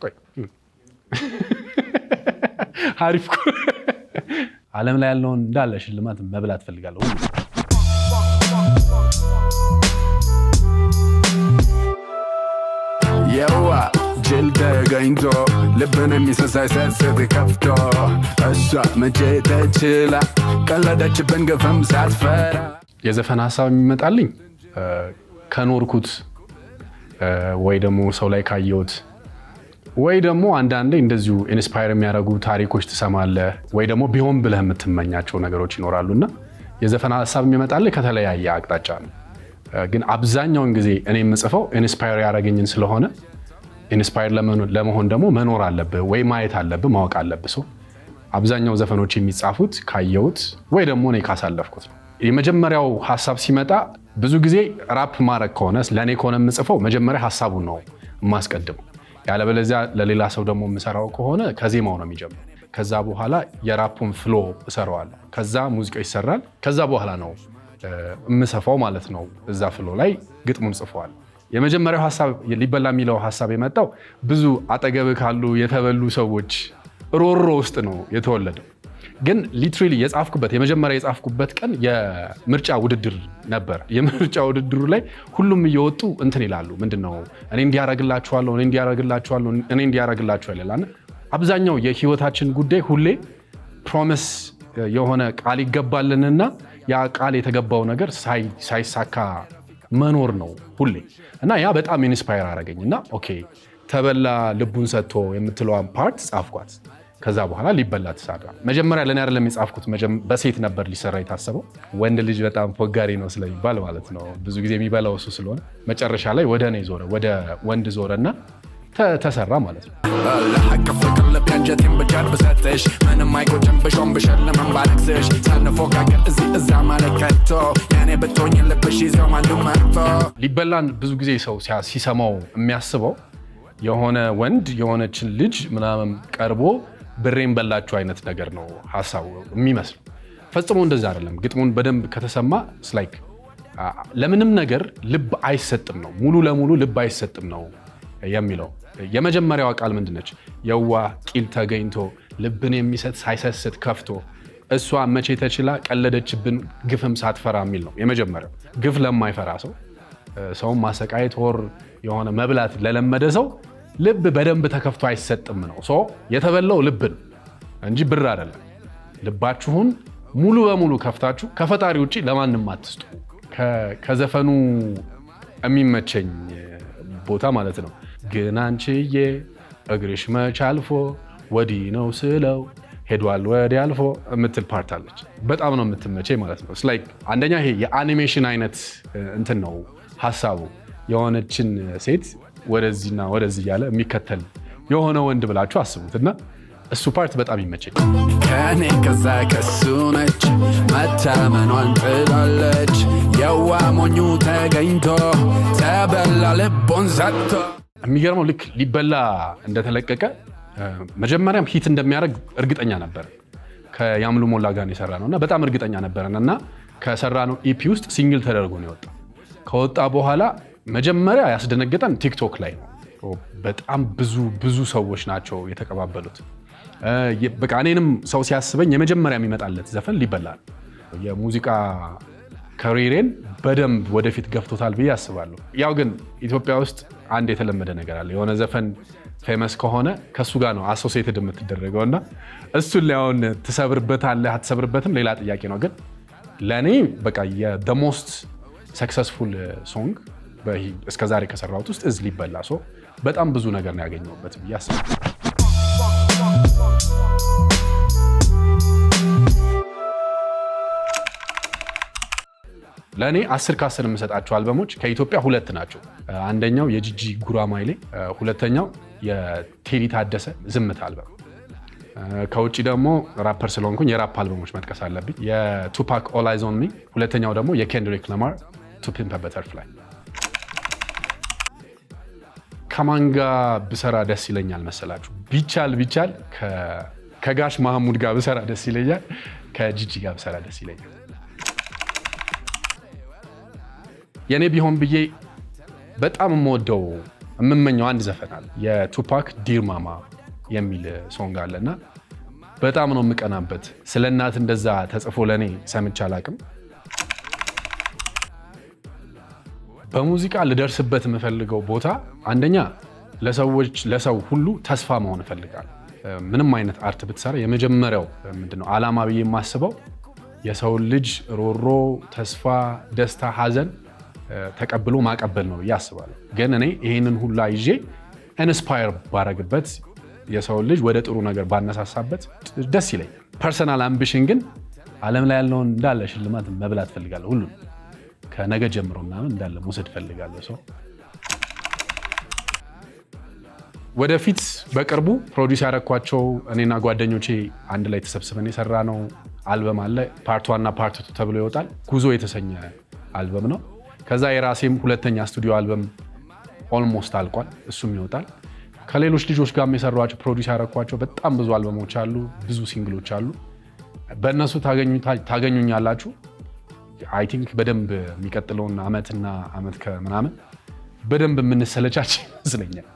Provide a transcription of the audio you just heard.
ቆይ አሪፍ ዓለም ላይ ያለውን እንዳለ ሽልማት መብላት ፈልጋለሁ። የዋ ጅል ተገኝቶ ልብን የሚሰሳይ ሰስብ ከፍቶ እሷ መቼ ተችላ ቀለደችብን ግፍም ሳትፈራ። የዘፈን ሀሳብ የሚመጣልኝ ከኖርኩት ወይ ደግሞ ሰው ላይ ካየሁት ወይ ደግሞ አንዳንዴ እንደዚሁ ኢንስፓየር የሚያደርጉ ታሪኮች ትሰማለህ ወይ ደግሞ ቢሆን ብለህ የምትመኛቸው ነገሮች ይኖራሉና የዘፈን ሀሳብ የሚመጣልህ ከተለያየ አቅጣጫ ነው። ግን አብዛኛውን ጊዜ እኔ የምጽፈው ኢንስፓየር ያደረገኝን ስለሆነ ኢንስፓየር ለመሆን ደግሞ መኖር አለብህ ወይ ማየት አለብህ ማወቅ አለብህ። ሰው አብዛኛው ዘፈኖች የሚጻፉት ካየሁት ወይ ደግሞ እኔ ካሳለፍኩት ነው። የመጀመሪያው ሀሳብ ሲመጣ ብዙ ጊዜ ራፕ ማድረግ ከሆነ ለእኔ ከሆነ የምጽፈው መጀመሪያ ሀሳቡን ነው የማስቀድመው። ያለበለዚያ ለሌላ ሰው ደግሞ የምሰራው ከሆነ ከዜማው ነው የሚጀምረው። ከዛ በኋላ የራፑን ፍሎ እሰራዋለሁ። ከዛ ሙዚቃው ይሰራል። ከዛ በኋላ ነው የምሰፋው ማለት ነው። እዛ ፍሎ ላይ ግጥሙን ጽፈዋል። የመጀመሪያው ሀሳብ ሊበላ የሚለው ሀሳብ የመጣው ብዙ አጠገብ ካሉ የተበሉ ሰዎች ሮሮ ውስጥ ነው የተወለደው። ግን ሊትራሊ የመጀመሪያ የጻፍኩበት ቀን የምርጫ ውድድር ነበር። የምርጫ ውድድሩ ላይ ሁሉም እየወጡ እንትን ይላሉ። ምንድነው እኔ እንዲያረግላችኋለሁ እኔ እንዲያረግላችኋለሁ ይላል። አብዛኛው የህይወታችን ጉዳይ ሁሌ ፕሮሚስ የሆነ ቃል ይገባልንና ያ ቃል የተገባው ነገር ሳይሳካ መኖር ነው ሁሌ እና ያ በጣም ኢንስፓየር አደረገኝና ኦኬ ተበላ ልቡን ሰጥቶ የምትለዋን ፓርት ጻፍኳት። ከዛ በኋላ ሊበላ ተሰራ። መጀመሪያ ለኔ አይደለም የጻፍኩት፣ በሴት ነበር ሊሰራ የታሰበው። ወንድ ልጅ በጣም ፎጋሪ ነው ስለሚባል ማለት ነው ብዙ ጊዜ የሚበላው እሱ ስለሆነ መጨረሻ ላይ ወደ እኔ ዞረ፣ ወደ ወንድ ዞረና ተሰራ ማለት ነው። ለሐቅፍቅር ለቢያንጀቴን ብቻት ብሰጥሽ ምንም አይቆጭም ብሾም ብሸልምም ባለክስሽ ሳንፎካከር እዚህ እዛ ማለት ከቶ የኔ ብትሆኝ ልብሽ ይዘው ማንዱ መርቶ። ሊበላን ብዙ ጊዜ ሰው ሲሰማው የሚያስበው የሆነ ወንድ የሆነችን ልጅ ምናምን ቀርቦ ብሬን በላችሁ አይነት ነገር ነው ሀሳቡ የሚመስለው። ፈጽሞ እንደዛ አይደለም። ግጥሙን በደንብ ከተሰማ ስላይክ ለምንም ነገር ልብ አይሰጥም ነው፣ ሙሉ ለሙሉ ልብ አይሰጥም ነው የሚለው። የመጀመሪያዋ ቃል ምንድነች? የዋ ቂል ተገኝቶ ልብን የሚሰጥ ሳይሰስት ከፍቶ እሷ መቼ ተችላ ቀለደችብን ግፍም ሳትፈራ የሚል ነው የመጀመሪያው። ግፍ ለማይፈራ ሰው፣ ሰውን ማሰቃየት ወር የሆነ መብላት ለለመደ ሰው ልብ በደንብ ተከፍቶ አይሰጥም ነው። ሶ የተበላው ልብን እንጂ ብር አይደለም። ልባችሁን ሙሉ በሙሉ ከፍታችሁ ከፈጣሪ ውጪ ለማንም አትስጡ። ከዘፈኑ የሚመቸኝ ቦታ ማለት ነው ግን አንቺዬ እግርሽ መች አልፎ ወዲህ ነው ስለው ሄዷል ወዲህ አልፎ የምትል ፓርት አለች። በጣም ነው የምትመቸኝ ማለት ነው። ላይክ አንደኛ ይሄ የአኒሜሽን አይነት እንትን ነው ሀሳቡ። የሆነችን ሴት ወደዚህና ወደዚህ እያለ የሚከተል የሆነ ወንድ ብላችሁ አስቡት እና እሱ ፓርት በጣም ይመቸኝ። ከኔ ከዛ ከሱ ነች መታመኗን ጥላለች። የዋ ሞኙ ተገኝቶ ተበላ ልቦን ሰጥቶ። የሚገርመው ልክ ሊበላ እንደተለቀቀ መጀመሪያም ሂት እንደሚያደርግ እርግጠኛ ነበር። ከያምሉ ሞላ ጋር የሰራ ነው እና በጣም እርግጠኛ ነበረን እና ከሰራ ነው ኢፒ ውስጥ ሲንግል ተደርጎ ነው የወጣ። ከወጣ በኋላ መጀመሪያ ያስደነገጠን ቲክቶክ ላይ ነው። በጣም ብዙ ሰዎች ናቸው የተቀባበሉት። በቃ እኔንም ሰው ሲያስበኝ የመጀመሪያ የሚመጣለት ዘፈን ሊበላ ነው። የሙዚቃ ካሪየሬን በደንብ ወደፊት ገፍቶታል ብዬ አስባለሁ። ያው ግን ኢትዮጵያ ውስጥ አንድ የተለመደ ነገር አለ። የሆነ ዘፈን ፌመስ ከሆነ ከሱ ጋር ነው አሶሲየትድ የምትደረገው እና እሱን ላይ አሁን ትሰብርበታለህ አትሰብርበትም ሌላ ጥያቄ ነው። ግን ለእኔ በቃ the most successful ሶንግ እስከዛሬ ከሰራሁት ውስጥ እዝ ሊበላ ሰው በጣም ብዙ ነገር ነው ያገኘሁበት ብዬ አስባለሁ። ለእኔ 10 ከ10 የምሰጣቸው አልበሞች ከኢትዮጵያ 2 ናቸው። አንደኛው የጂጂ ጉራማይሌ፣ ሁለተኛው የቴዲ ታደሰ ዝምታ አልበም። ከውጭ ደግሞ ራፐር ስለሆንኩኝ የራፕ አልበሞች መጥቀስ አለብኝ። የቱፓክ ኦል አይዝ ኦን ሚ፣ ሁለተኛው ደግሞ የኬንድሪክ ለማር ቱ ፒምፕ ኤ በተርፍላይ። ከማን ጋር ብሰራ ደስ ይለኛል መሰላችሁ? ቢቻል ከጋሽ ማህሙድ ጋር ብሰራ ደስ ይለኛል፣ ከጂጂ ጋር ብሰራ ደስ ይለኛል። የኔ ቢሆን ብዬ በጣም የምወደው የምመኘው አንድ ዘፈን አለ የቱፓክ ዲር ማማ የሚል ሶንግ አለና በጣም ነው የምቀናበት። ስለ እናት እንደዛ ተጽፎ ለኔ ሰምቼ አላቅም። በሙዚቃ ልደርስበት የምፈልገው ቦታ አንደኛ ለሰው ሁሉ ተስፋ መሆን እፈልጋለሁ። ምንም አይነት አርት ብትሰራ የመጀመሪያው ምንድነው ዓላማ ብዬ የማስበው የሰው ልጅ ሮሮ፣ ተስፋ፣ ደስታ፣ ሀዘን ተቀብሎ ማቀበል ነው ብዬ አስባለሁ። ግን እኔ ይሄንን ሁላ ይዤ ኢንስፓየር ባረግበት የሰው ልጅ ወደ ጥሩ ነገር ባነሳሳበት ደስ ይለኛል። ፐርሰናል አምቢሽን ግን ዓለም ላይ ያለውን እንዳለ ሽልማት መብላት ፈልጋለሁ። ሁሉም ከነገ ጀምሮ ምናምን እንዳለ መውሰድ ፈልጋለሁ። ሰው ወደፊት በቅርቡ ፕሮዲውስ ያደረኳቸው እኔና ጓደኞቼ አንድ ላይ ተሰብስበን የሰራ ነው አልበም አለ። ፓርት 1 እና ፓርት 2 ተብሎ ይወጣል። ጉዞ የተሰኘ አልበም ነው። ከዛ የራሴም ሁለተኛ ስቱዲዮ አልበም ኦልሞስት አልቋል፣ እሱም ይወጣል። ከሌሎች ልጆች ጋር የሰሯቸው ፕሮዲውስ ያደረኳቸው በጣም ብዙ አልበሞች አሉ፣ ብዙ ሲንግሎች አሉ። በእነሱ ታገኙኛላችሁ። አይ ቲንክ በደንብ የሚቀጥለውን ዓመት ከምናምን በደንብ የምንሰለቻች ይመስለኛል።